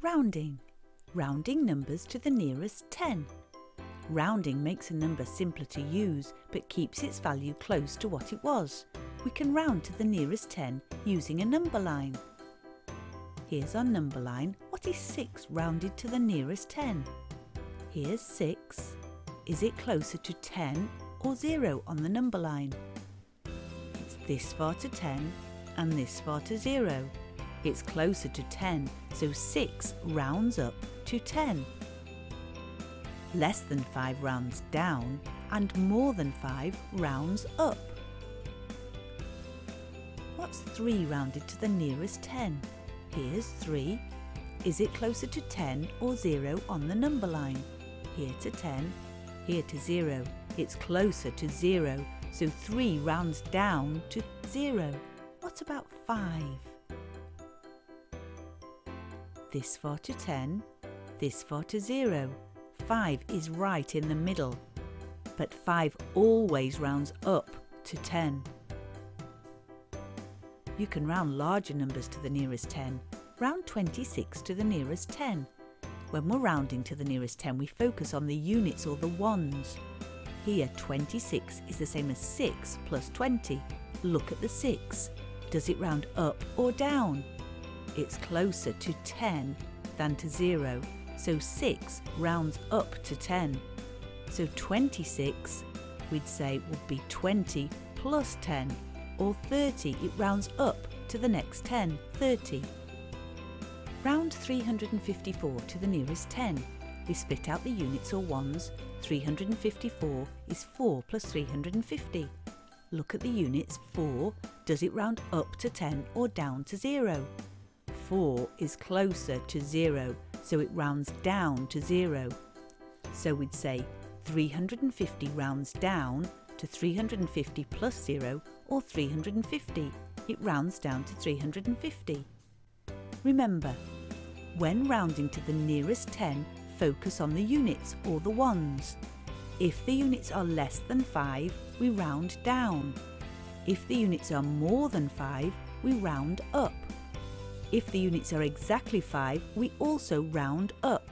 Rounding. Rounding numbers to the nearest 10. Rounding makes a number simpler to use but keeps its value close to what it was. We can round to the nearest 10 using a number line. Here's our number line. What is 6 rounded to the nearest 10? Here's 6. Is it closer to 10 or 0 on the number line? It's this far to 10 and this far to 0. It's closer to 10, so 6 rounds up to 10. Less than 5 rounds down and more than 5 rounds up. What's 3 rounded to the nearest 10? Here's 3. Is it closer to 10 or 0 on the number line? Here to 10, here to 0. It's closer to 0, so 3 rounds down to 0. What about 5? This far to 10, this far to 0. 5 is right in the middle, but 5 always rounds up to 10. You can round larger numbers to the nearest 10. Round 26 to the nearest 10. When we're rounding to the nearest 10, we focus on the units or the ones. Here, 26 is the same as 6 plus 20. Look at the 6. Does it round up or down? It's closer to 10 than to 0, so 6 rounds up to 10. So 26, we'd say, would be 20 plus 10, or 30. It rounds up to the next 10, 30. Round 354 to the nearest 10. We split out the units or ones. 354 is 4 plus 350. Look at the units. 4, does it round up to 10 or down to 0? 4 is closer to 0, so it rounds down to 0. So we'd say 350 rounds down to 350 plus 0, or 350. It rounds down to 350. Remember, when rounding to the nearest 10, focus on the units or the ones. If the units are less than 5, we round down. If the units are more than 5, we round up. If the units are exactly 5, we also round up.